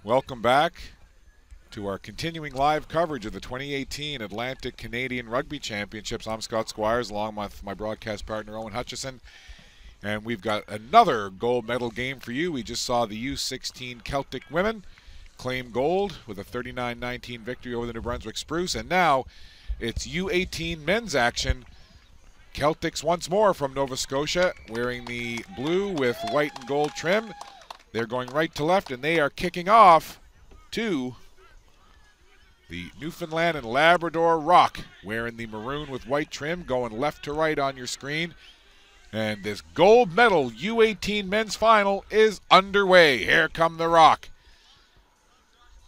Welcome back to our continuing live coverage of the 2018 Atlantic Canadian Rugby Championships. I'm Scott Squires along with my broadcast partner Owen Hutchison, and we've got another gold medal game for you. We just saw the U16 Celtic women claim gold with a 39-19 victory over the New Brunswick Spruce, and now it's U18 men's action. Celtics once more from Nova Scotia, wearing the blue with white and gold trim. They're going right to left, and they are kicking off to the Newfoundland and Labrador Rock, wearing the maroon with white trim, going left to right on your screen. And this gold medal U18 men's final is underway. Here come the Rock.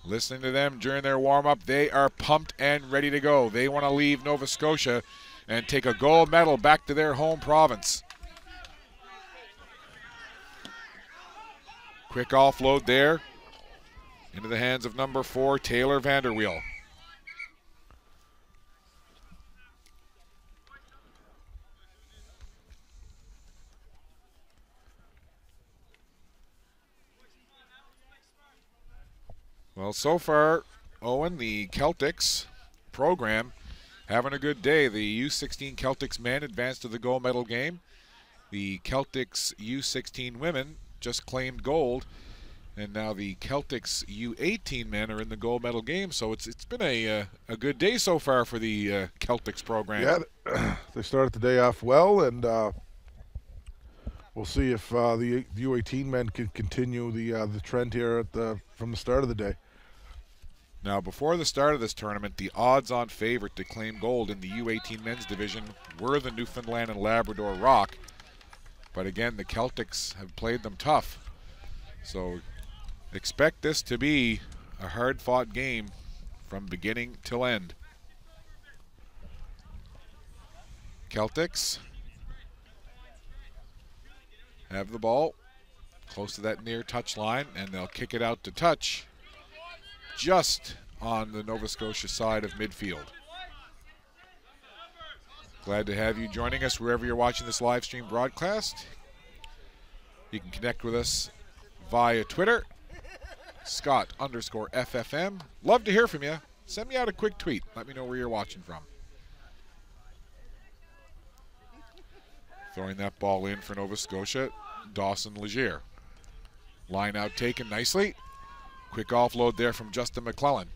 Listening to them during their warm-up, they are pumped and ready to go. They want to leave Nova Scotia and take a gold medal back to their home province. Quick offload there into the hands of number 4, Taylor Vanderweel. Well, so far, Owen, the Celtics program having a good day. The U16 Celtics men advanced to the gold medal game. The Celtics U16 women just claimed gold, and now the Celtics U18 men are in the gold medal game. So it's been a good day so far for the Celtics program. Yeah, they started the day off well, and we'll see if the U18 men can continue the trend here from the start of the day. Now, before the start of this tournament, the odds-on favorite to claim gold in the U18 men's division were the Newfoundland and Labrador Rock. But again, the Celtics have played them tough. So expect this to be a hard-fought game from beginning till end. Celtics have the ball close to that near touch line, and they'll kick it out to touch just on the Nova Scotia side of midfield. Glad to have you joining us wherever you're watching this live stream broadcast. You can connect with us via Twitter, Scott_FFM. Love to hear from you. Send me out a quick tweet. Let me know where you're watching from. Throwing that ball in for Nova Scotia, Dawson Legier. Line out taken nicely. Quick offload there from Justin McClellan.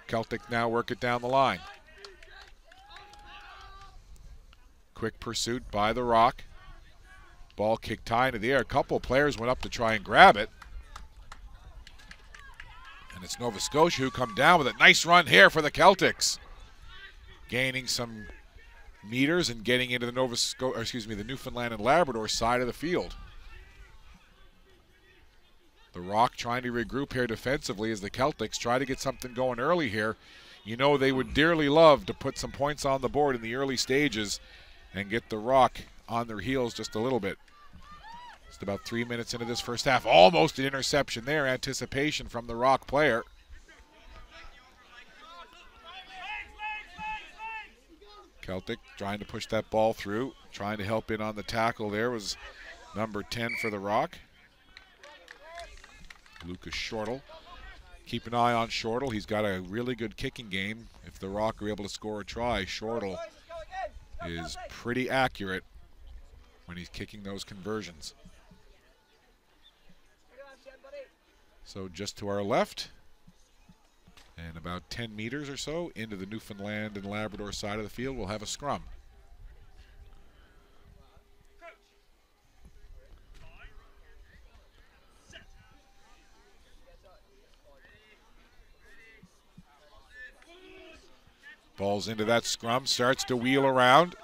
Celtic now work it down the line. Quick pursuit by the Rock. Ball kicked high into the air. A couple players went up to try and grab it. And it's Nova Scotia who come down with a nice run here for the Celtics. Gaining some meters and getting into the the Newfoundland and Labrador side of the field. The Rock trying to regroup here defensively as the Celtics try to get something going early here. You know they would dearly love to put some points on the board in the early stages and get the Rock on their heels just a little bit. Just about 3 minutes into this first half. Almost an interception there. Anticipation from the Rock player. Celtic trying to push that ball through. Trying to help in on the tackle there was number 10 for the Rock, Lucas Shortle. Keep an eye on Shortle. He's got a really good kicking game. If the Rock are able to score a try, Shortle is pretty accurate when he's kicking those conversions. So just to our left, and about 10 meters or so into the Newfoundland and Labrador side of the field, we'll have a scrum. Ball's into that scrum, starts to wheel around,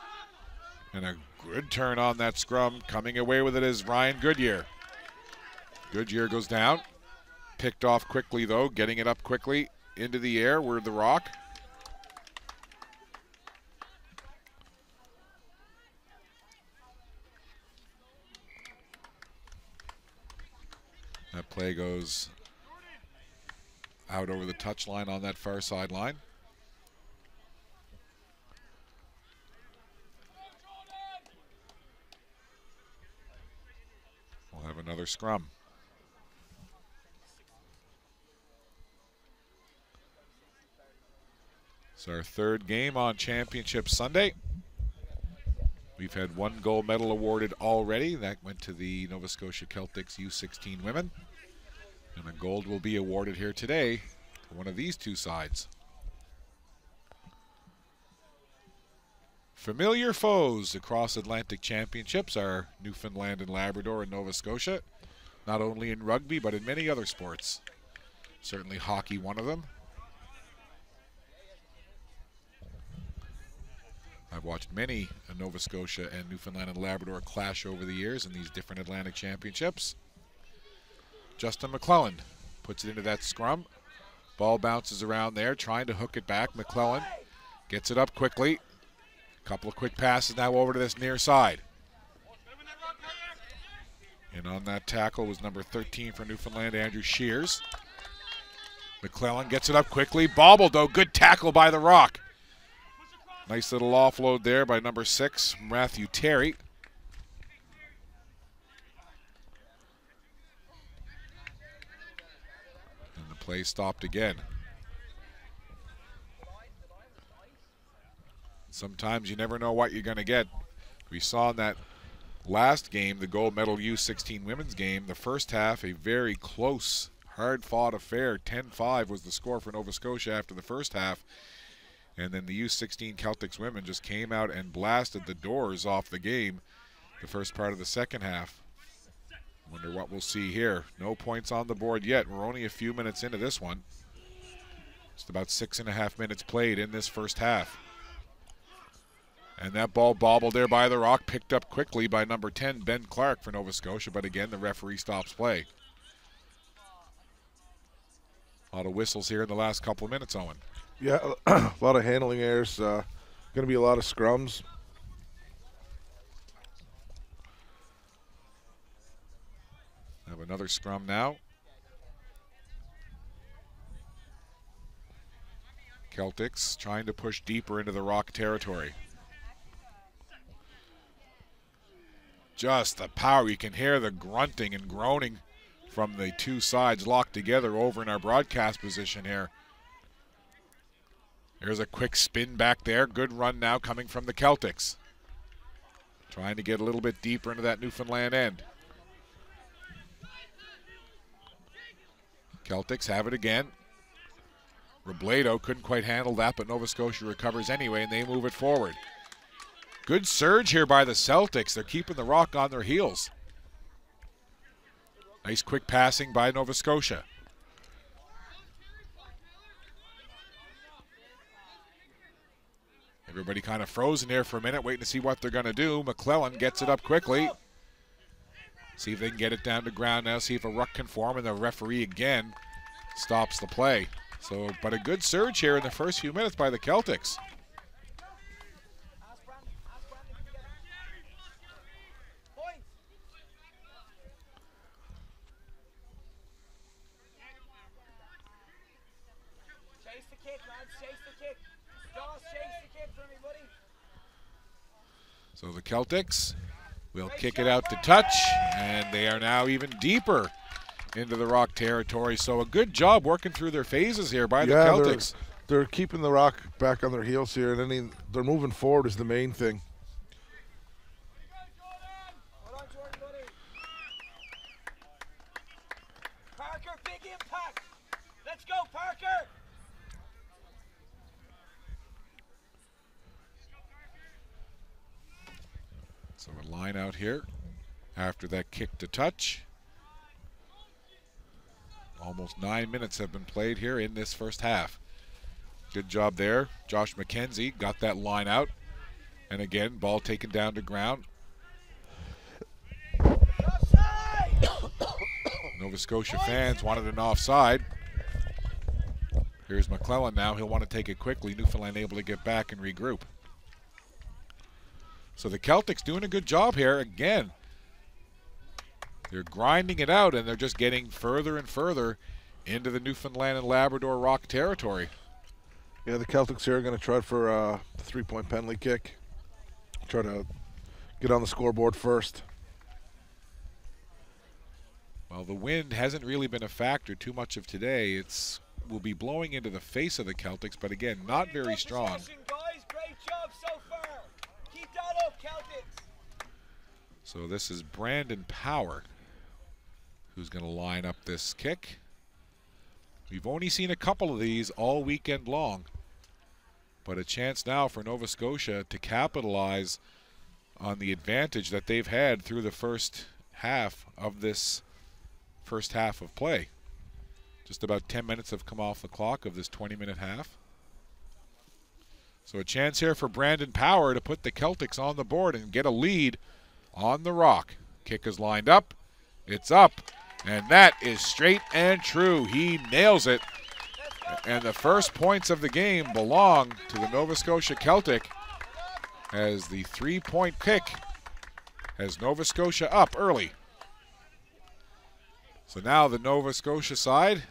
and a good turn on that scrum. Coming away with it is Ryan Goodyear. Goodyear goes down, picked off quickly though, getting it up quickly into the air. We're the Rock. That play goes out over the touchline on that far sideline. We'll have another scrum. It's our third game on Championship Sunday. We've had one gold medal awarded already. That went to the Nova Scotia Keltics U16 women. And a gold will be awarded here today for one of these two sides. Familiar foes across Atlantic Championships are Newfoundland and Labrador and Nova Scotia, not only in rugby but in many other sports. Certainly hockey, one of them. I've watched many Nova Scotia and Newfoundland and Labrador clash over the years in these different Atlantic Championships. Justin McClellan puts it into that scrum. Ball bounces around there, trying to hook it back. McClellan gets it up quickly. Couple of quick passes now over to this near side. And on that tackle was number 13 for Newfoundland, Andrew Shears. McClellan gets it up quickly. Bobbled though, good tackle by the Rock. Nice little offload there by number 6, Matthew Terry. And the play stopped again. Sometimes you never know what you're going to get. We saw in that last game, the gold medal U16 women's game, the first half, a very close, hard-fought affair. 10-5 was the score for Nova Scotia after the first half. And then the U16 Keltics women just came out and blasted the doors off the game the first part of the second half. Wonder what we'll see here. No points on the board yet. We're only a few minutes into this one. Just about 6.5 minutes played in this first half. And that ball bobbled there by the Rock, picked up quickly by number 10, Ben Clark for Nova Scotia, but again, the referee stops play. A lot of whistles here in the last couple of minutes, Owen. Yeah, a lot of handling errors. Going to be a lot of scrums. Have another scrum now. Keltics trying to push deeper into the Rock territory. Just the power. You can hear the grunting and groaning from the two sides locked together over in our broadcast position here. There's a quick spin back there. Good run now coming from the Keltics. Trying to get a little bit deeper into that Newfoundland end. Keltics have it again. Robledo couldn't quite handle that, but Nova Scotia recovers anyway, and they move it forward. Good surge here by the Celtics. They're keeping the Rock on their heels. Nice quick passing by Nova Scotia. Everybody kind of frozen there for a minute, waiting to see what they're going to do. McClellan gets it up quickly. See if they can get it down to ground now, see if a ruck can form, and the referee again stops the play. So, but a good surge here in the first few minutes by the Keltics. So the Keltics will kick it out to touch, and they are now even deeper into the Rock territory. So a good job working through their phases here by the Keltics. They're keeping the Rock back on their heels here, and then they're moving forward is the main thing. Parker, big impact. Let's go, Parker. So a line out here after that kick to touch. Almost 9 minutes have been played here in this first half. Good job there. Josh McKenzie got that line out. And again, ball taken down to ground. Nova Scotia fans wanted an offside. Here's McClellan now. He'll want to take it quickly. Newfoundland able to get back and regroup. So the Keltics doing a good job here again. They're grinding it out, and they're just getting further and further into the Newfoundland and Labrador Rock territory. Yeah, the Keltics here are going to try for a 3-point penalty kick. Try to get on the scoreboard first. Well, the wind hasn't really been a factor too much of today. It's will be blowing into the face of the Celtics, but again, not very strong. Guys. Great job so far. Keep that up, Celtics. So this is Brandon Power who's going to line up this kick. We've only seen a couple of these all weekend long, but a chance now for Nova Scotia to capitalize on the advantage that they've had through the first half of this first half of play. Just about 10 minutes have come off the clock of this 20-minute half. So a chance here for Brandon Power to put the Celtics on the board and get a lead on the Rock. Kick is lined up. It's up. And that is straight and true. He nails it. And the first points of the game belong to the Nova Scotia Celtic as the three-point kick has Nova Scotia up early. So now the Nova Scotia side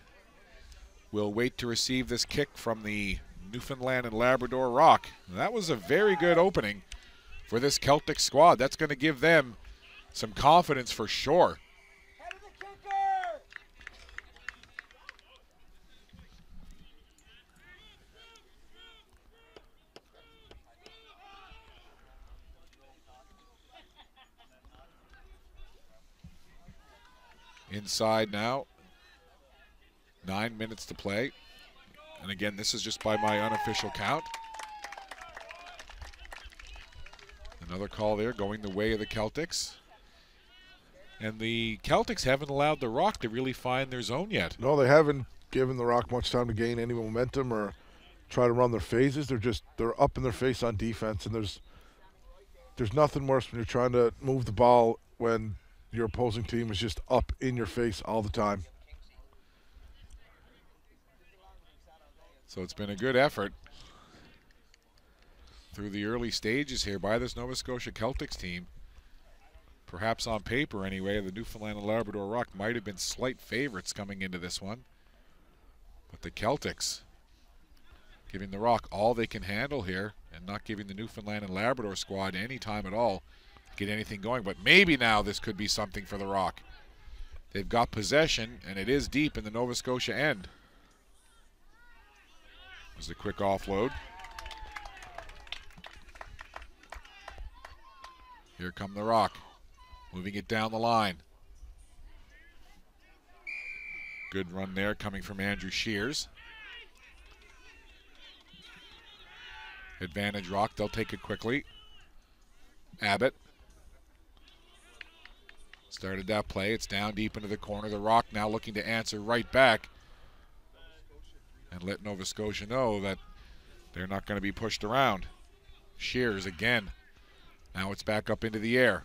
will wait to receive this kick from the Newfoundland and Labrador Rock. That was a very good opening for this Celtic squad. That's going to give them some confidence for sure. Head of the kicker. Inside now. 9 minutes to play. And again, this is just by my unofficial count. Another call there going the way of the Celtics. And the Celtics haven't allowed the Rock to really find their zone yet. No, they haven't given the Rock much time to gain any momentum or try to run their phases. They're up in their face on defense, and there's nothing worse when you're trying to move the ball when your opposing team is just up in your face all the time. So it's been a good effort through the early stages here by this Nova Scotia Celtics team. Perhaps on paper anyway, the Newfoundland and Labrador Rock might have been slight favorites coming into this one. But the Celtics giving the Rock all they can handle here and not giving the Newfoundland and Labrador squad any time at all to get anything going. But maybe now this could be something for the Rock. They've got possession, and it is deep in the Nova Scotia end. There's a quick offload. Here come the Rock, moving it down the line. Good run there coming from Andrew Shears. Advantage Rock, they'll take it quickly. Abbott started that play. It's down deep into the corner. The Rock now looking to answer right back and let Nova Scotia know that they're not going to be pushed around. Shears again. Now it's back up into the air.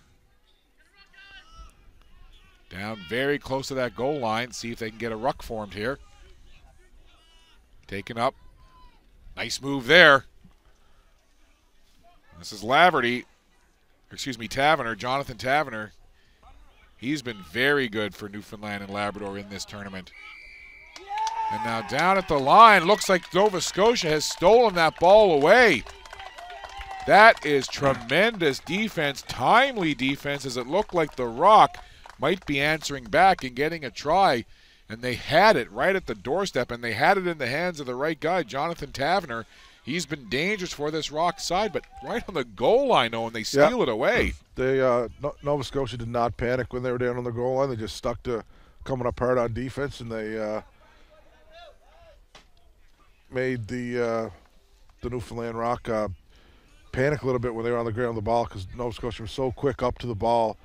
Down very close to that goal line. See if they can get a ruck formed here. Taken up. Nice move there. This is Taverner, Jonathan Taverner. He's been very good for Newfoundland and Labrador in this tournament. And now down at the line, looks like Nova Scotia has stolen that ball away. That is tremendous defense, timely defense, as it looked like the Rock might be answering back and getting a try. And they had it right at the doorstep, and they had it in the hands of the right guy, Jonathan Taverner. He's been dangerous for this Rock side, but right on the goal line, and they steal it away. Nova Scotia did not panic when they were down on the goal line. They just stuck to coming up hard on defense, and they made the Newfoundland Rock panic a little bit when they were on the ground of the ball, because Nova Scotia was so quick up to the ball.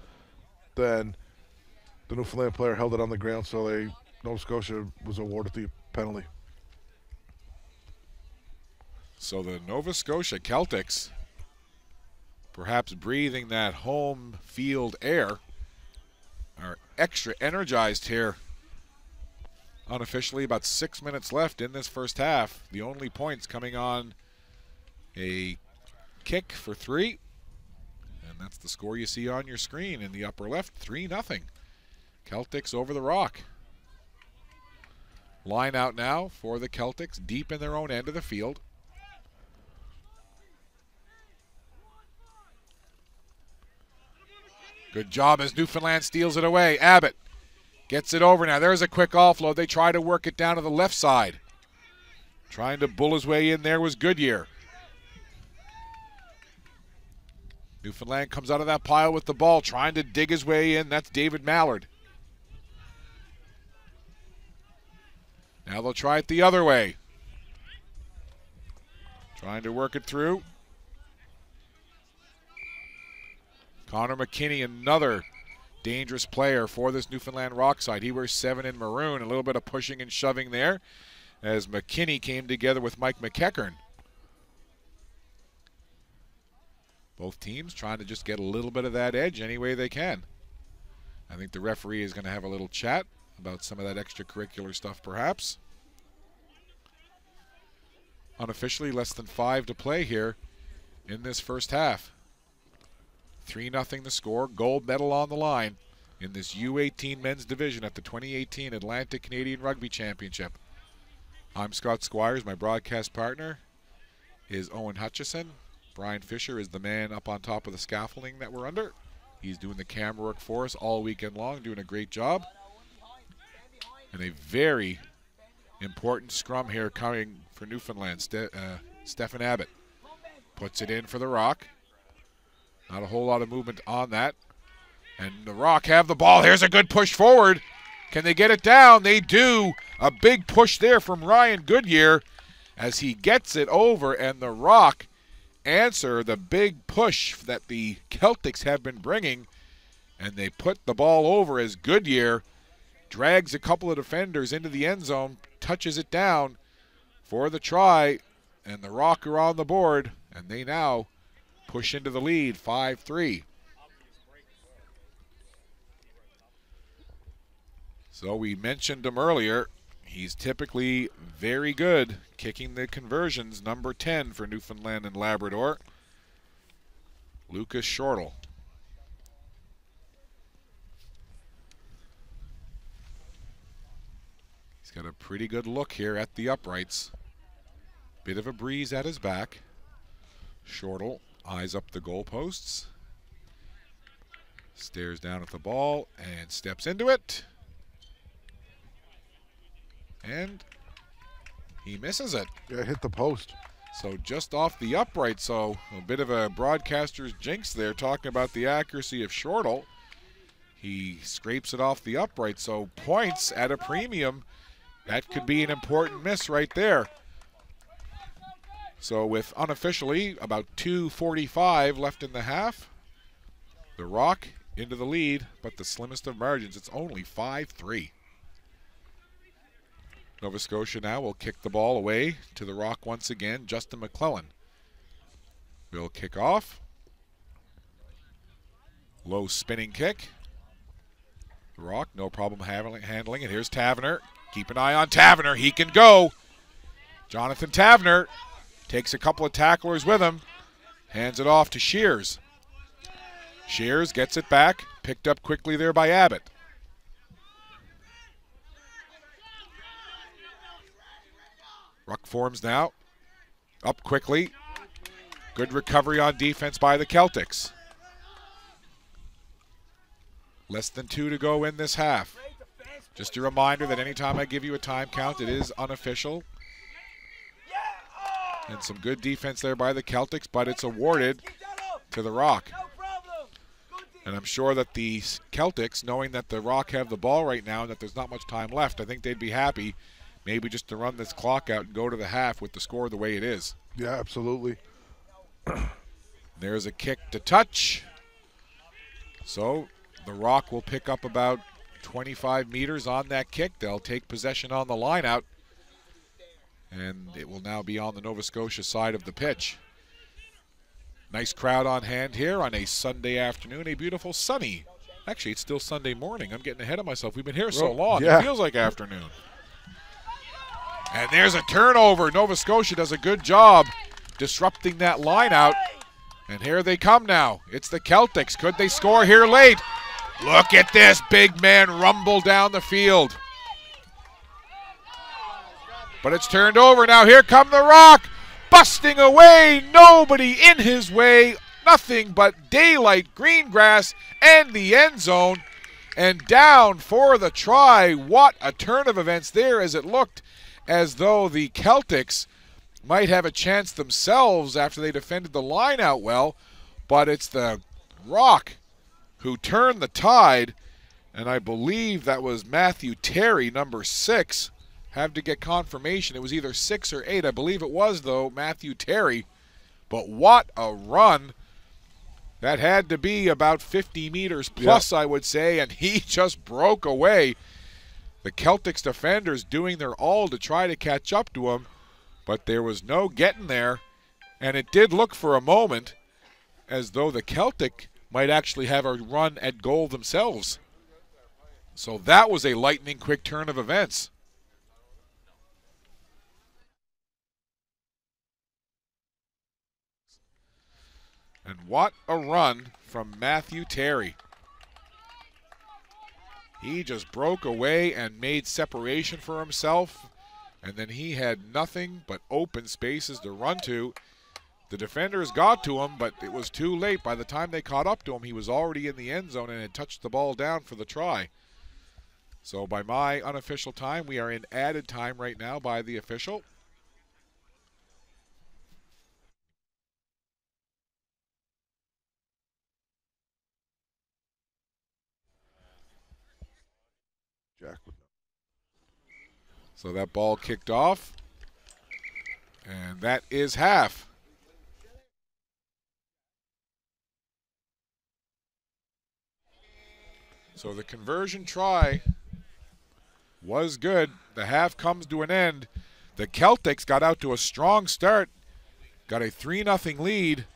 Then the Newfoundland player held it on the ground, so Nova Scotia was awarded the penalty. So the Nova Scotia Celtics, perhaps breathing that home field air, are extra energized here. Unofficially, about 6 minutes left in this first half. The only points coming on a kick for 3. And that's the score you see on your screen in the upper left, 3-0. Celtics over the Rock. Line out now for the Celtics, deep in their own end of the field. Good job as Newfoundland steals it away. Abbott gets it over now. There's a quick offload. They try to work it down to the left side. Trying to bull his way in there was Goodyear. Newfoundland comes out of that pile with the ball, trying to dig his way in. That's David Mallard. Now they'll try it the other way. Trying to work it through. Connor McKinney, another dangerous player for this Newfoundland Rock side. He wears 7 in maroon. A little bit of pushing and shoving there as McKinney came together with Mike McEachern. Both teams trying to just get a little bit of that edge any way they can. I think the referee is going to have a little chat about some of that extracurricular stuff perhaps. Unofficially, less than 5 to play here in this first half. 3-0 the score, gold medal on the line in this U18 men's division at the 2018 Atlantic Canadian Rugby Championship. I'm Scott Squires. My broadcast partner is Owen Hutchison. Brian Fisher is the man up on top of the scaffolding that we're under. He's doing the camera work for us all weekend long, doing a great job. And a very important scrum here coming for Newfoundland. Stephen Abbott puts it in for the Rock. Not a whole lot of movement on that. And the Rock have the ball. Here's a good push forward. Can they get it down? They do. A big push there from Ryan Goodyear as he gets it over, and the Rock answer the big push that the Keltics have been bringing, and they put the ball over as Goodyear drags a couple of defenders into the end zone, touches it down for the try, and the Rock are on the board, and they now push into the lead, 5-3. So we mentioned him earlier. He's typically very good kicking the conversions, number 10 for Newfoundland and Labrador, Lucas Shortle. He's got a pretty good look here at the uprights. Bit of a breeze at his back. Shortle eyes up the goalposts, stares down at the ball and steps into it. And he misses it. Yeah, hit the post. So just off the upright, so a bit of a broadcaster's jinx there talking about the accuracy of Shortle. He scrapes it off the upright, so points at a premium. That could be an important miss right there. So with unofficially about 2:45 left in the half, the Rock into the lead, but the slimmest of margins. It's only 5-3. Nova Scotia now will kick the ball away to the Rock once again. Justin McClellan will kick off. Low spinning kick. The Rock, no problem handling it. Here's Taverner. Keep an eye on Taverner. He can go. Jonathan Taverner takes a couple of tacklers with him. Hands it off to Shears. Shears gets it back. Picked up quickly there by Abbott. Ruck forms now. Up quickly. Good recovery on defense by the Keltics. Less than 2 to go in this half. Just a reminder that anytime I give you a time count, it is unofficial. And some good defense there by the Keltics, but it's awarded to the Rock. And I'm sure that the Keltics, knowing that the Rock have the ball right now and that there's not much time left, I think they'd be happy maybe just to run this clock out and go to the half with the score the way it is. Yeah, absolutely. There's a kick to touch. So the Rock will pick up about 25 meters on that kick. They'll take possession on the line out. And it will now be on the Nova Scotia side of the pitch. Nice crowd on hand here on a Sunday afternoon, a beautiful sunny. Actually, it's still Sunday morning. I'm getting ahead of myself. We've been here so long, yeah. It feels like afternoon. And there's a turnover. Nova Scotia does a good job disrupting that line out. And here they come now. It's the Keltics. Could they score here late? Look at this big man rumble down the field. But it's turned over. Now here come the Rock. Busting away. Nobody in his way. Nothing but daylight, green grass, and the end zone. And down for the try. What a turn of events there as it looked as though the Keltics might have a chance themselves after they defended the line out well, but it's the Rock who turned the tide, and I believe that was Matthew Terry, number 6. Have to get confirmation. It was either 6 or 8. I believe it was, though, Matthew Terry. But what a run. That had to be about 50 meters plus, I would say, and he just broke away. The Keltics defenders doing their all to try to catch up to him, but there was no getting there, and it did look for a moment as though the Keltic might actually have a run at goal themselves. So that was a lightning quick turn of events. And what a run from Matthew Terry. He just broke away and made separation for himself, and then he had nothing but open spaces to run to. The defenders got to him, but it was too late. By the time they caught up to him, he was already in the end zone and had touched the ball down for the try. So by my unofficial time, we are in added time right now by the official. So that ball kicked off, and that is half. So the conversion try was good. The half comes to an end. The Keltics got out to a strong start, got a 3-0 lead,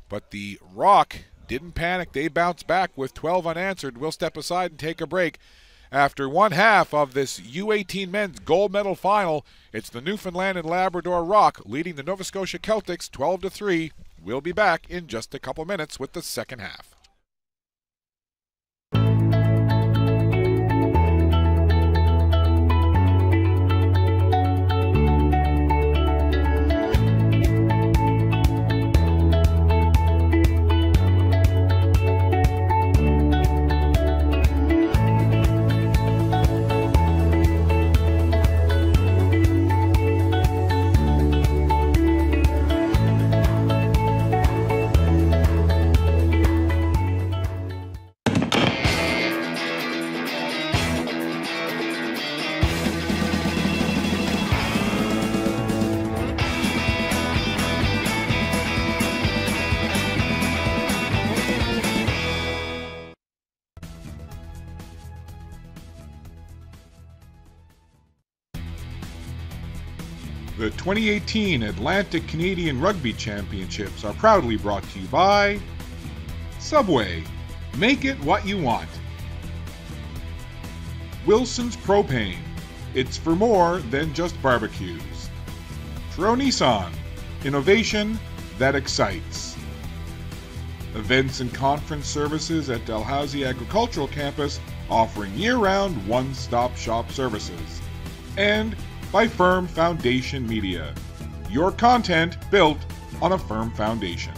but the Rock didn't panic. They bounced back with 12 unanswered. We'll step aside and take a break. After one half of this U18 men's gold medal final, it's the Newfoundland and Labrador Rock leading the Nova Scotia Keltics 12-3. We'll be back in just a couple minutes with the second half. The 2018 Atlantic Canadian Rugby Championships are proudly brought to you by Subway. Make it what you want. Wilson's Propane. It's for more than just barbecues. Truro Nissan. Innovation that excites. Events and conference services at Dalhousie Agricultural Campus, offering year-round one-stop shop services. And by Firm Foundation Media. Your content built on a firm foundation.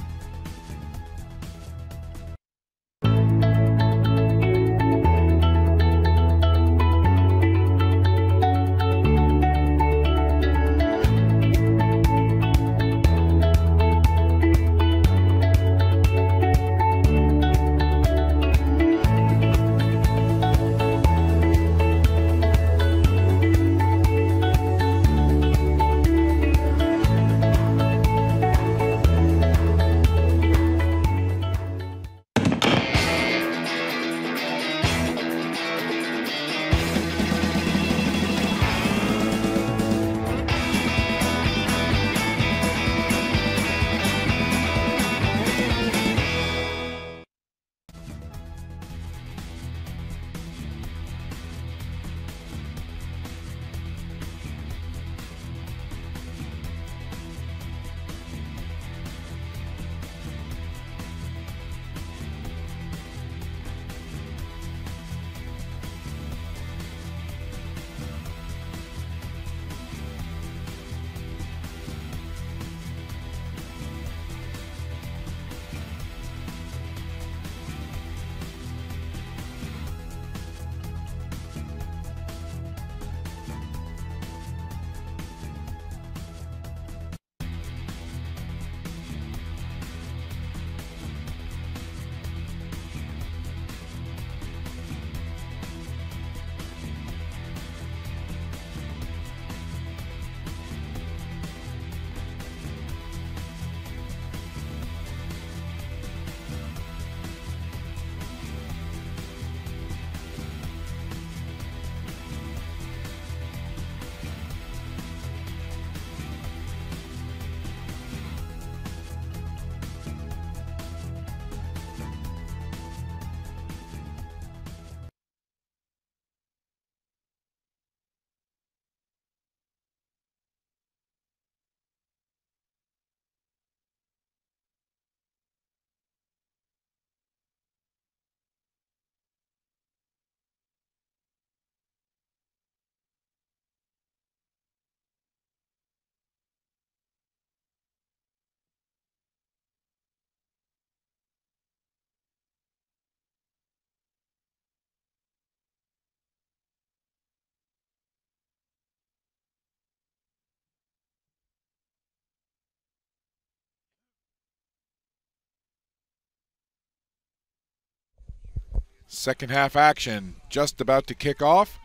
Second half action just about to kick off.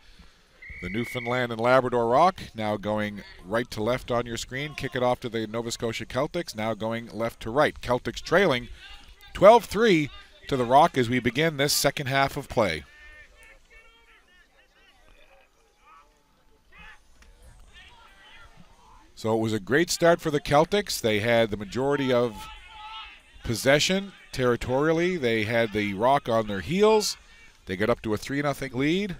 The Newfoundland and Labrador Rock now going right to left on your screen. Kick it off to the Nova Scotia Keltics, now going left to right. Keltics trailing 12-3 to the Rock as we begin this second half of play. So it was a great start for the Keltics. They had the majority of possession territorially. They had the Rock on their heels. They got up to a 3-0 lead.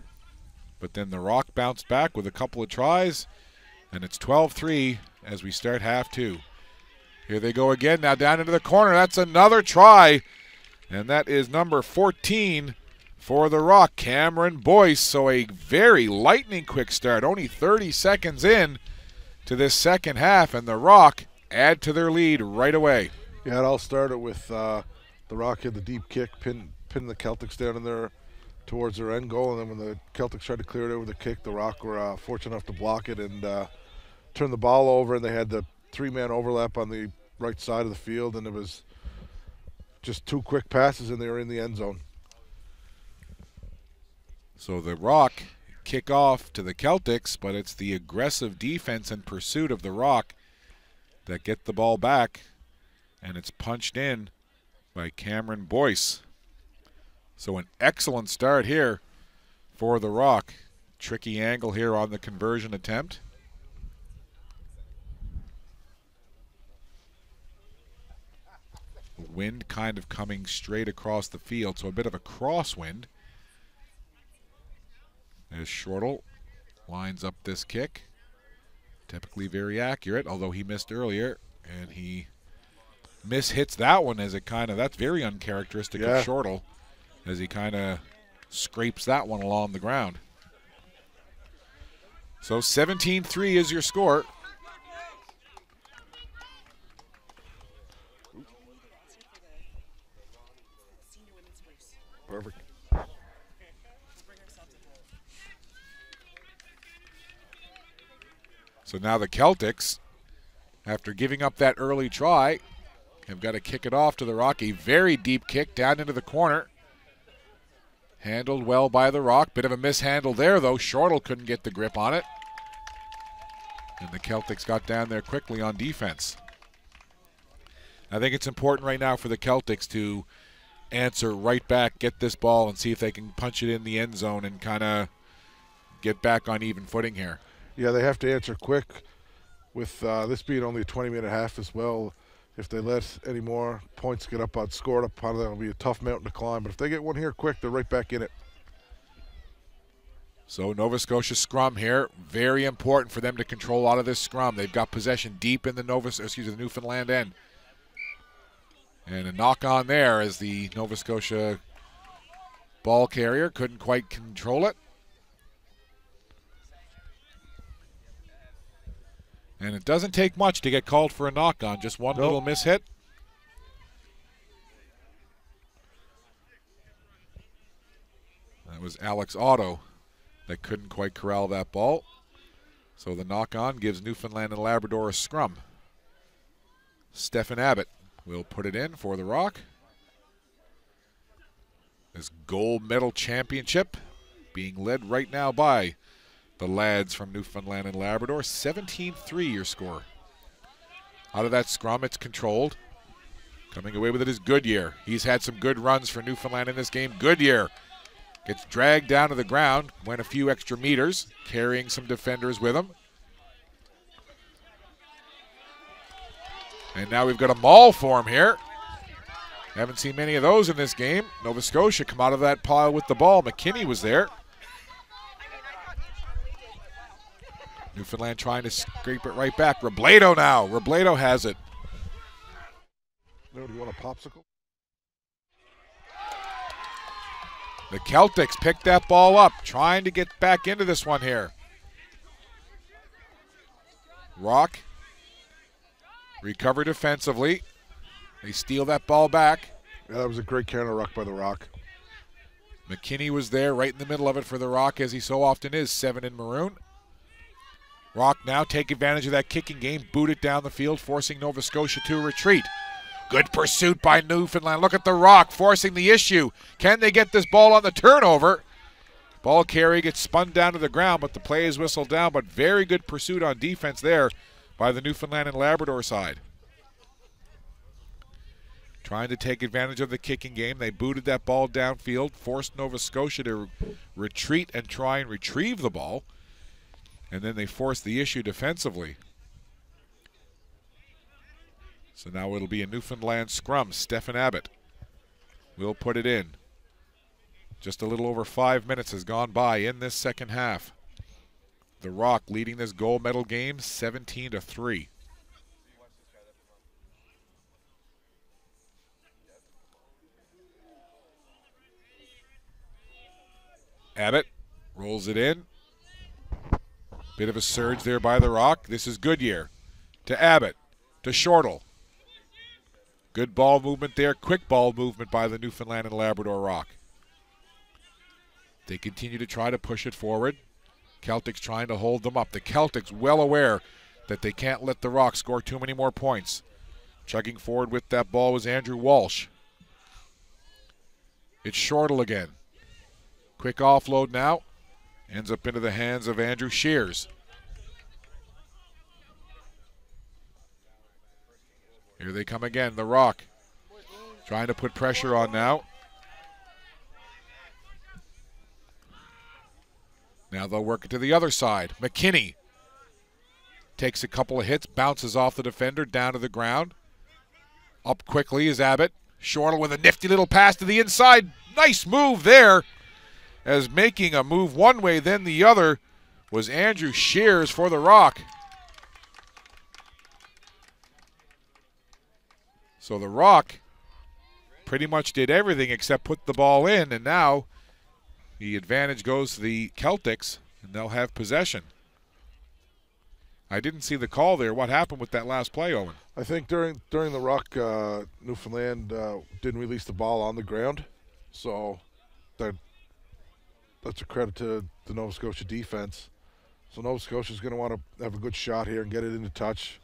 But then the Rock bounced back with a couple of tries, and it's 12-3 as we start half two. Here they go again, now down into the corner. That's another try, and that is number 14 for the Rock, Cameron Boyce. So a very lightning quick start, only 30 seconds in to this second half, and the Rock add to their lead right away. Yeah, it all started with the Rock had the deep kick, pinned the Keltics down in there towards their end goal, and then when the Keltics tried to clear it over the kick, the Rock were fortunate enough to block it and turn the ball over, and they had the three-man overlap on the right side of the field, and it was just two quick passes and they were in the end zone. So the Rock kick off to the Keltics, but it's the aggressive defense and pursuit of the Rock that get the ball back, and it's punched in by Cameron Boyce. So an excellent start here for the Rock. Tricky angle here on the conversion attempt. Wind kind of coming straight across the field, so a bit of a crosswind. As Shortle lines up this kick. Typically very accurate, although he missed earlier, and he mishits that one as it kind of, that's very uncharacteristic of Shortle, as he kind of scrapes that one along the ground. So 17-3 is your score. Perfect. So now the Keltics, after giving up that early try, have got to kick it off to the Rock. A very deep kick down into the corner. Handled well by the Rock. Bit of a mishandle there, though. Shortle couldn't get the grip on it. And the Keltics got down there quickly on defense. I think it's important right now for the Keltics to answer right back, get this ball, and see if they can punch it in the end zone and kind of get back on even footing here. Yeah, they have to answer quick with this being only a 20-minute half as well. If they let any more points get up on scored up on it, it'll be a tough mountain to climb. But if they get one here quick, they're right back in it. So Nova Scotia scrum here. Very important for them to control out of this scrum. They've got possession deep in the the Newfoundland end. And a knock on there as the Nova Scotia ball carrier couldn't quite control it. And it doesn't take much to get called for a knock on. Just one little mishit. That was Alex Otto that couldn't quite corral that ball. So the knock on gives Newfoundland and Labrador a scrum. Stephen Abbott will put it in for the Rock. This gold medal championship being led right now by the lads from Newfoundland and Labrador. 17-3 your score. Out of that scrum, it's controlled. Coming away with it is Goodyear. He's had some good runs for Newfoundland in this game. Goodyear gets dragged down to the ground, went a few extra meters, carrying some defenders with him. And now we've got a maul for him here. Haven't seen many of those in this game. Nova Scotia come out of that pile with the ball. McKinney was there. Newfoundland trying to scrape it right back. Robledo now. Robledo has it. No, do you want a popsicle? The Keltics picked that ball up, trying to get back into this one here. Rock recover defensively. They steal that ball back. Yeah, that was a great counter ruck by the Rock. McKinney was there right in the middle of it for the Rock, as he so often is, 7 in maroon. Rock now take advantage of that kicking game, boot it down the field, forcing Nova Scotia to retreat. Good pursuit by Newfoundland. Look at the Rock forcing the issue. Can they get this ball on the turnover? Ball carry gets spun down to the ground, but the play is whistled down. But very good pursuit on defense there by the Newfoundland and Labrador side. Trying to take advantage of the kicking game. They booted that ball downfield, forced Nova Scotia to retreat and try and retrieve the ball. And then they forced the issue defensively. So now it'll be a Newfoundland scrum. Stephen Abbott will put it in. Just a little over 5 minutes has gone by in this second half. The Rock leading this gold medal game 17-3. Abbott rolls it in. Bit of a surge there by the Rock. This is Goodyear to Abbott to Shortle. Good ball movement there. Quick ball movement by the Newfoundland and Labrador Rock. They continue to try to push it forward. Keltics trying to hold them up. The Keltics well aware that they can't let the Rock score too many more points. Chugging forward with that ball was Andrew Walsh. It's Shortle again. Quick offload now. Ends up into the hands of Andrew Shears. Here they come again, the Rock. Trying to put pressure on now. Now they'll work it to the other side. McKinney takes a couple of hits, bounces off the defender, down to the ground. Up quickly is Abbott. Shortle with a nifty little pass to the inside. Nice move there. As making a move one way, then the other was Andrew Shears for the Rock. So the Rock pretty much did everything except put the ball in, and now the advantage goes to the Keltics, and they'll have possession. I didn't see the call there. What happened with that last play, Owen? I think during the Rock, Newfoundland didn't release the ball on the ground, so that's a credit to the Nova Scotia defense. So Nova Scotia's going to want to have a good shot here and get it into touch.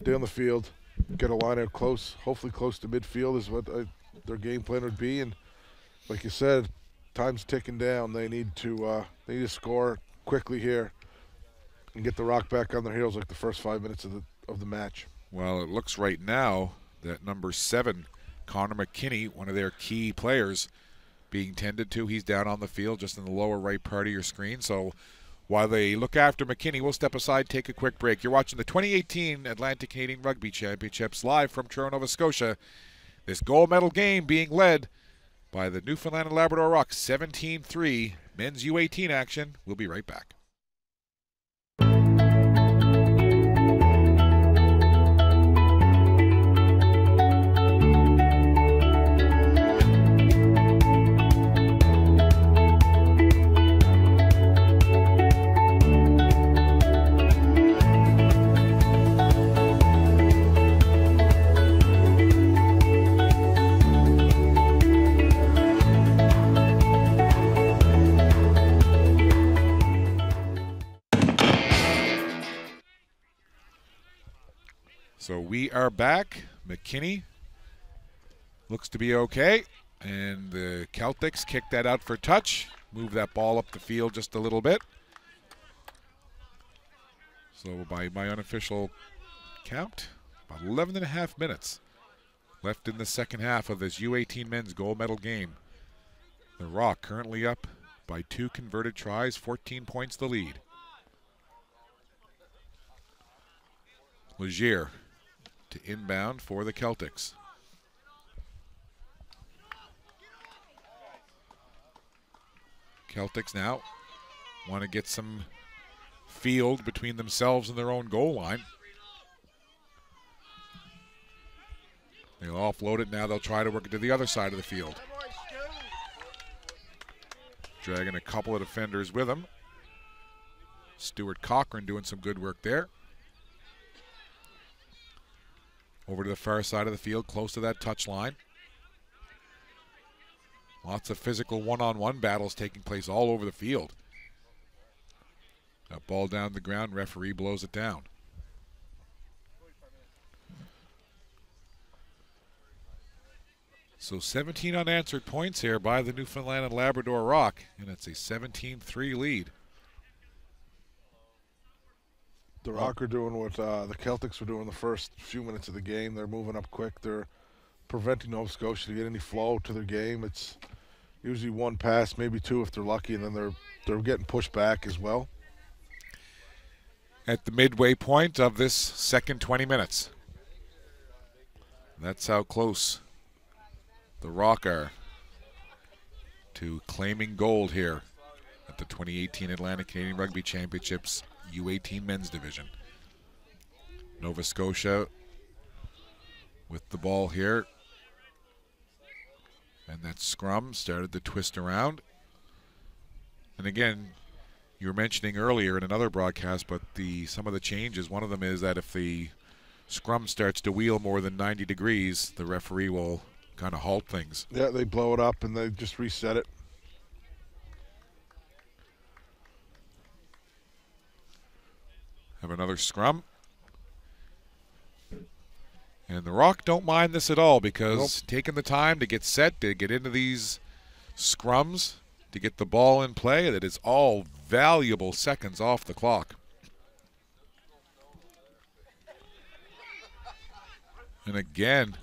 Stay on the field, get a line out close, hopefully close to midfield is what their game plan would be. And like you said, time's ticking down. They need to score quickly here and get the Rock back on their heels like the first 5 minutes of the match. Well, it looks right now that number 7, Connor McKinney, one of their key players, being tended to. He's down on the field just in the lower right part of your screen. So while they look after McKinney, we'll step aside, take a quick break. You're watching the 2018 Atlantic Canadian Rugby Championships live from Truro, Nova Scotia. This gold medal game being led by the Newfoundland and Labrador Rock, 17-3. Men's U18 action. We'll be right back. So we are back. McKinney looks to be okay. And the Keltics kick that out for touch. Move that ball up the field just a little bit. So by my unofficial count, about 11 and a half minutes left in the second half of this U18 men's gold medal game. The Rock currently up by 2 converted tries, 14 points the lead. Legier to inbound for the Keltics. Keltics now want to get some field between themselves and their own goal line. They'll offload it now. They'll try to work it to the other side of the field. Dragging a couple of defenders with them. Stuart Cochran doing some good work there. Over to the far side of the field, close to that touch line. Lots of physical one-on-one battles taking place all over the field. That ball down the ground, referee blows it down. So 17 unanswered points here by the Newfoundland and Labrador Rock, and it's a 17-3 lead. The Rock are doing what the Celtics were doing the first few minutes of the game. They're moving up quick. They're preventing Nova Scotia to get any flow to their game. It's usually one pass, maybe two if they're lucky, and then they're getting pushed back as well. At the midway point of this second 20 minutes. That's how close the Rock are to claiming gold here at the 2018 Atlantic Canadian Rugby Championships U18 men's division. Nova Scotia with the ball here. And that scrum started to twist around. And again, you were mentioning earlier in another broadcast, but some of the changes, one of them is that if the scrum starts to wheel more than 90 degrees, the referee will kind of halt things. Yeah, they blow it up and they just reset it. Have another scrum. And the Rock don't mind this at all because taking the time to get set, to get into these scrums, to get the ball in play, that is all valuable seconds off the clock. And again,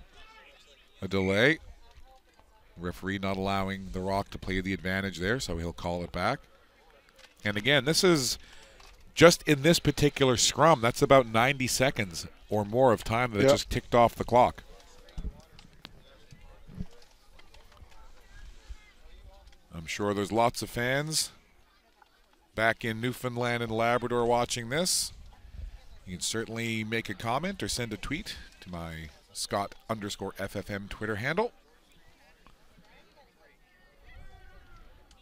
a delay. Referee not allowing the Rock to play the advantage there, so he'll call it back. And again, this is just in this particular scrum, that's about 90 seconds or more of time that just ticked off the clock. I'm sure there's lots of fans back in Newfoundland and Labrador watching this. You can certainly make a comment or send a tweet to my Scott_FFM Twitter handle.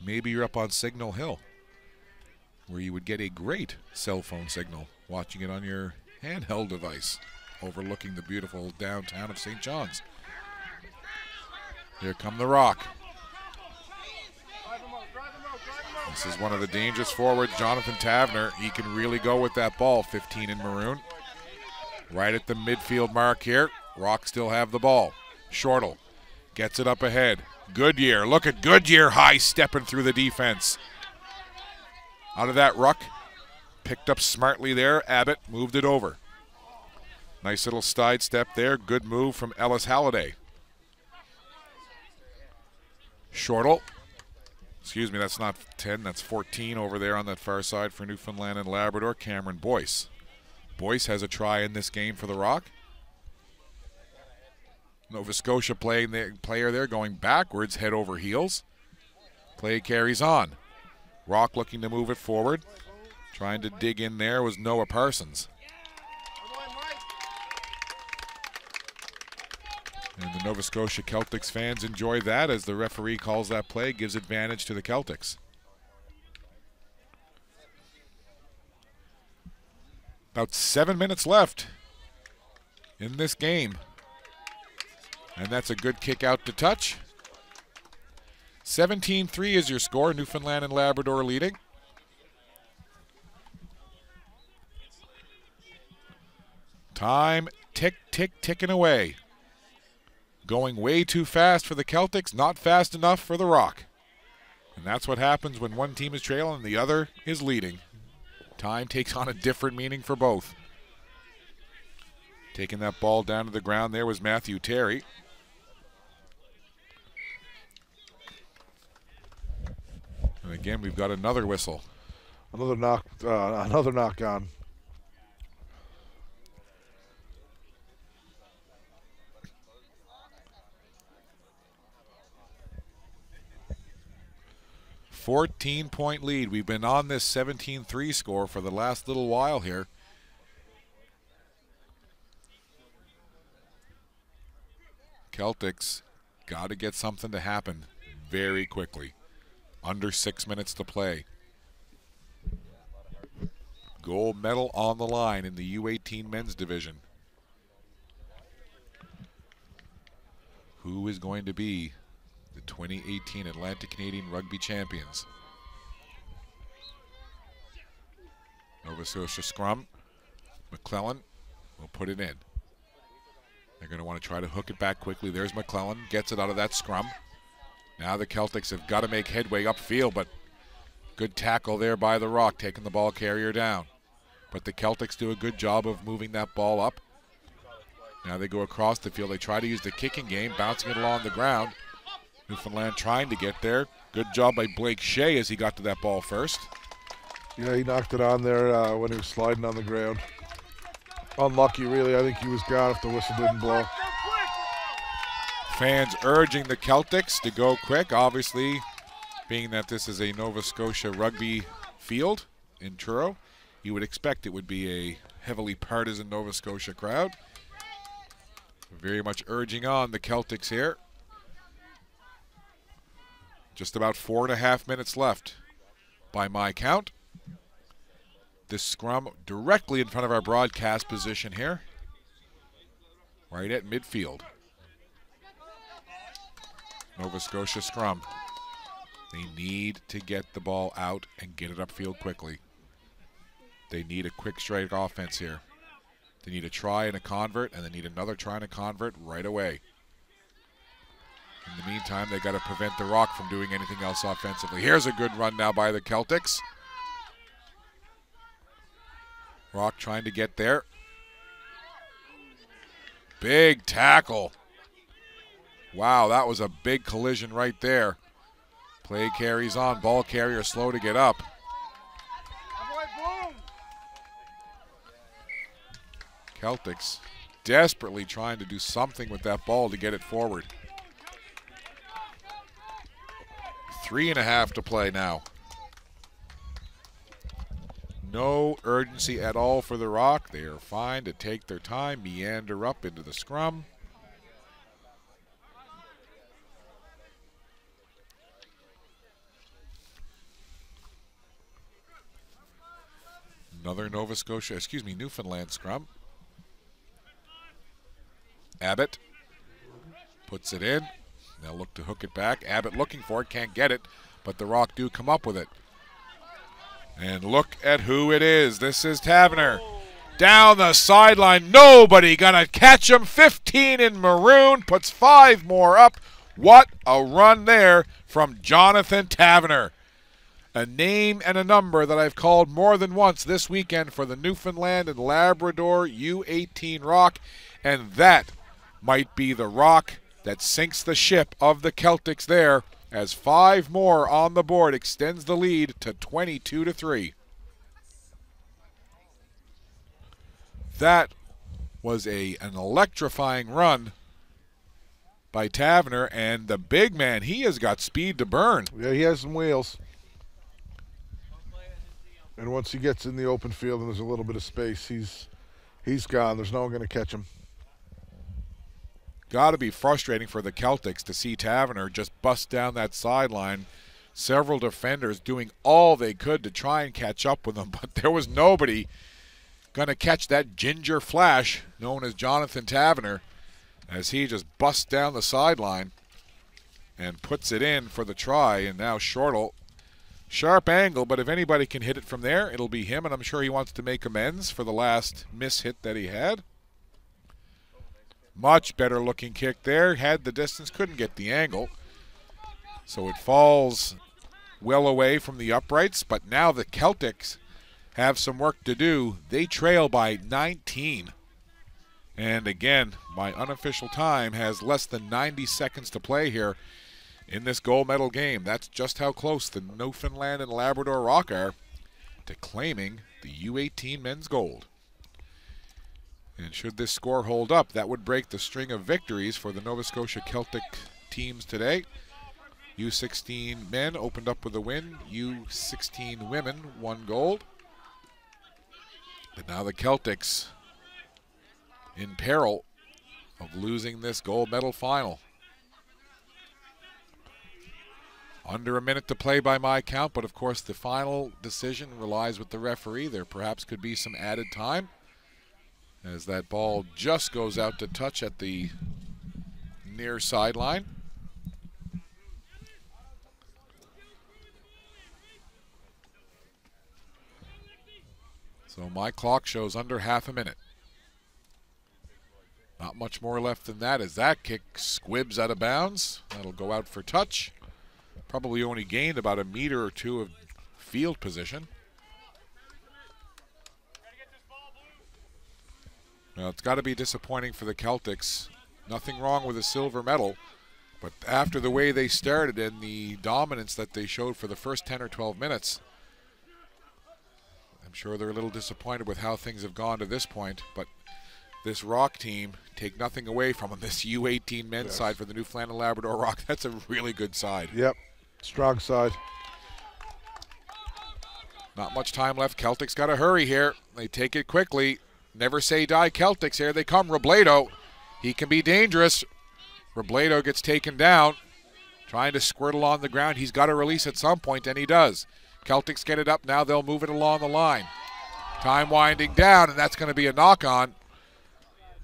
Maybe you're up on Signal Hill, where you would get a great cell phone signal watching it on your handheld device overlooking the beautiful downtown of St. John's. Here come the Rock. This is one of the dangerous forwards, Jonathan Tavener. He can really go with that ball, 15 in maroon. Right at the midfield mark here. Rock still have the ball. Shortle gets it up ahead. Goodyear, look at Goodyear high stepping through the defense. Out of that ruck, picked up smartly there. Abbott moved it over. Nice little side step there. Good move from Ellis Halliday. Shortle. Excuse me, that's not 10, that's 14 over there on that far side for Newfoundland and Labrador. Cameron Boyce. Boyce has a try in this game for the Rock. Nova Scotia player there going backwards, head over heels. Play carries on. Rock looking to move it forward. Trying to dig in there was Noah Parsons. And the Nova Scotia Celtics fans enjoy that as the referee calls that play, gives advantage to the Celtics. About 7 minutes left in this game. And that's a good kick out to touch. 17-3 is your score. Newfoundland and Labrador leading. Time ticking away. Going way too fast for the Celtics, not fast enough for the Rock. And that's what happens when one team is trailing and the other is leading. Time takes on a different meaning for both. Taking that ball down to the ground there was Matthew Terry. And again, we've got another whistle. Another knock on. $14-point lead. We've been on this 17-3 score for the last little while here. Celtics got to get something to happen very quickly. Under 6 minutes to play. Gold medal on the line in the U18 men's division. Who is going to be the 2018 Atlantic Canadian Rugby Champions? Nova Scotia scrum. McClellan will put it in. They're going to want to try to hook it back quickly. There's McClellan, gets it out of that scrum. Now the Celtics have got to make headway upfield, but good tackle there by the Rock, taking the ball carrier down. But the Celtics do a good job of moving that ball up. Now they go across the field. They try to use the kicking game, bouncing it along the ground. Newfoundland trying to get there. Good job by Blake Shea as he got to that ball first. Yeah, he knocked it on there when he was sliding on the ground. Unlucky, really. I think he was gone if the whistle didn't blow. Fans urging the Celtics to go quick. Obviously, being that this is a Nova Scotia rugby field in Truro, you would expect it would be a heavily partisan Nova Scotia crowd. Very much urging on the Celtics here. Just about 4.5 minutes left by my count. This scrum directly in front of our broadcast position here, right at midfield. Nova Scotia scrum. They need to get the ball out and get it upfield quickly. They need a quick strike offense here. They need a try and a convert, and they need another try and a convert right away. In the meantime, they got to prevent the Rock from doing anything else offensively. Here's a good run now by the Celtics. Rock trying to get there. Big tackle. Wow, that was a big collision right there. Play carries on. Ball carrier slow to get up. Celtics desperately trying to do something with that ball to get it forward. 3.5 to play now. No urgency at all for the Rock. They are fine to take their time, meander up into the scrum. Another Newfoundland scrum. Abbott puts it in. They'll look to hook it back. Abbott looking for it, can't get it, but the Rock do come up with it. And look at who it is. This is Taverner. Down the sideline, nobody gonna catch him. 15 in maroon, puts 5 more up. What a run there from Jonathan Taverner. A name and a number that I've called more than once this weekend for the Newfoundland and Labrador U18 Rock, and that might be the rock that sinks the ship of the Celtics there, as 5 more on the board extends the lead to 22-3. That was an electrifying run by Taverner, and the big man, he has got speed to burn. Yeah, he has some wheels. And once he gets in the open field and there's a little bit of space, he's gone. There's no one going to catch him. Got to be frustrating for the Celtics to see Taverner just bust down that sideline. Several defenders doing all they could to try and catch up with him, but there was nobody going to catch that ginger flash known as Jonathan Taverner as he just busts down the sideline and puts it in for the try. And now Shortle, sharp angle, but if anybody can hit it from there, it'll be him, and I'm sure he wants to make amends for the last miss hit that he had. Much better looking kick there. Had the distance, couldn't get the angle. So it falls well away from the uprights, but now the Celtics have some work to do. They trail by 19. And again, my unofficial time has less than 90 seconds to play here in this gold medal game. That's just how close the Newfoundland and Labrador Rock are to claiming the U18 men's gold. And should this score hold up, that would break the string of victories for the Nova Scotia Celtic teams today. U16 men opened up with a win. U16 women won gold. But now the Celtics in peril of losing this gold medal final. Under a minute to play by my count, but of course the final decision relies with the referee. There perhaps could be some added time, as that ball just goes out to touch at the near sideline. So my clock shows under half a minute. Not much more left than that as that kick squibs out of bounds. That'll go out for touch. Probably only gained about a meter or two of field position. Now, it's got to be disappointing for the Keltics. Nothing wrong with a silver medal, but after the way they started and the dominance that they showed for the first 10 or 12 minutes, I'm sure they're a little disappointed with how things have gone to this point. But this Rock team, take nothing away from them, this U18 men's side for the Newfoundland and Labrador Rock, that's a really good side. Yep, strong side. Not much time left. Keltics got to hurry here. They take it quickly. Never say die, Keltics. Here they come. Robledo. He can be dangerous. Robledo gets taken down. Trying to squirtle on the ground. He's got to release at some point, and he does. Keltics get it up. Now they'll move it along the line. Time winding down, and that's going to be a knock-on.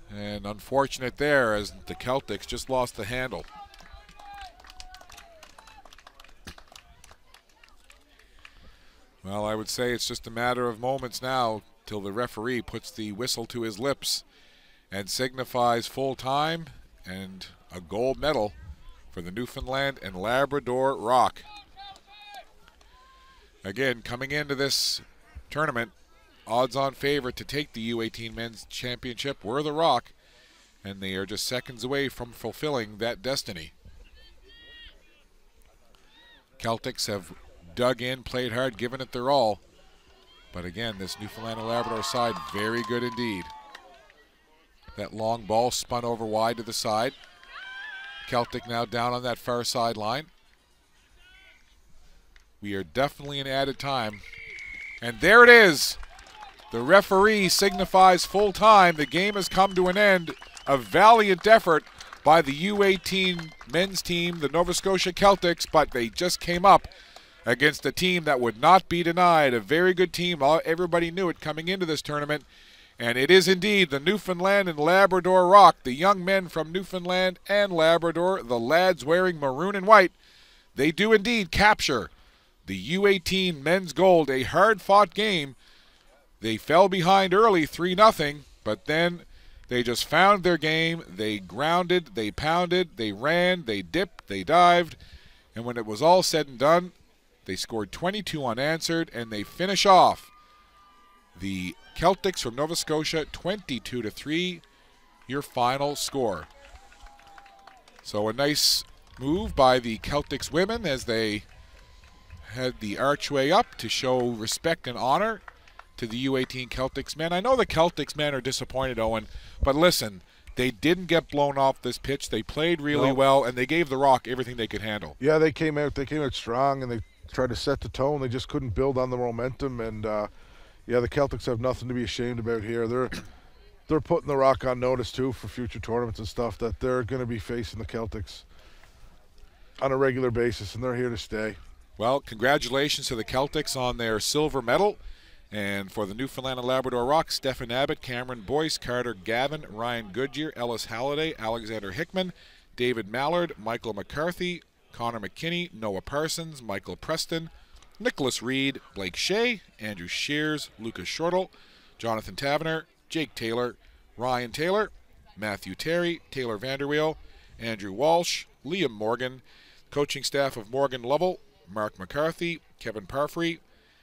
And unfortunate there as the Keltics just lost the handle. Well, I would say it's just a matter of moments now till the referee puts the whistle to his lips and signifies full time and a gold medal for the Newfoundland and Labrador Rock. Again, coming into this tournament, odds-on favorite to take the U18 Men's Championship were the Rock, and they are just seconds away from fulfilling that destiny. Keltics have dug in, played hard, given it their all. But again, this Newfoundland and Labrador side, very good indeed. That long ball spun over wide to the side. Keltic now down on that far sideline. We are definitely in added time. And there it is. The referee signifies full time. The game has come to an end. A valiant effort by the U18 men's team, the Nova Scotia Keltics, but they just came up against a team that would not be denied. A very good team. Everybody knew it coming into this tournament. And it is indeed the Newfoundland and Labrador Rock, the young men from Newfoundland and Labrador, the lads wearing maroon and white. They do indeed capture the U18 men's gold, a hard-fought game. They fell behind early 3-0, but then they just found their game. They grounded, they pounded, they ran, they dipped, they dived. And when it was all said and done, they scored 22 unanswered, and they finish off the Keltics from Nova Scotia 22-3, your final score. So a nice move by the Keltics women as they had the archway up to show respect and honor to the U18 Keltics men. I know the Keltics men are disappointed, Owen, but listen, they didn't get blown off this pitch. They played really well, and they gave the Rock everything they could handle. Yeah, they came out strong, and they tried to set the tone. They just couldn't build on the momentum, and yeah, the Keltics have nothing to be ashamed about here. They're putting the Rock on notice too for future tournaments and stuff that they're going to be facing the Keltics on a regular basis, and they're here to stay. Well, congratulations to the Keltics on their silver medal. And for the Newfoundland and Labrador Rock, Stephen Abbott, Cameron Boyce, Carter Gavin, Ryan Goodyear, Ellis Halliday, Alexander Hickman, David Mallard, Michael McCarthy, Connor McKinney, Noah Parsons, Michael Preston, Nicholas Reed, Blake Shea, Andrew Shears, Lucas Shortle, Jonathan Tavener, Jake Taylor, Ryan Taylor, Matthew Terry, Taylor Vanderweel, Andrew Walsh, Liam Morgan, coaching staff of Morgan Lovell, Mark McCarthy, Kevin Parfrey,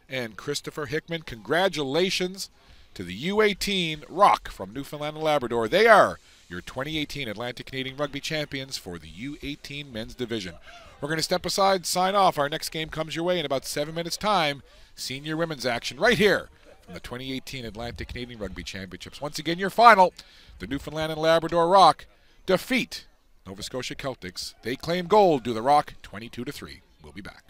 and Christopher Hickman. Congratulations to the U18 Rock from Newfoundland and Labrador. They are your 2018 Atlantic Canadian Rugby Champions for the U18 Men's Division. We're going to step aside, sign off. Our next game comes your way in about 7 minutes' time. Senior women's action right here from the 2018 Atlantic Canadian Rugby Championships. Once again, your final, the Newfoundland and Labrador Rock defeat Nova Scotia Keltics. They claim gold to the Rock 22-3. We'll be back.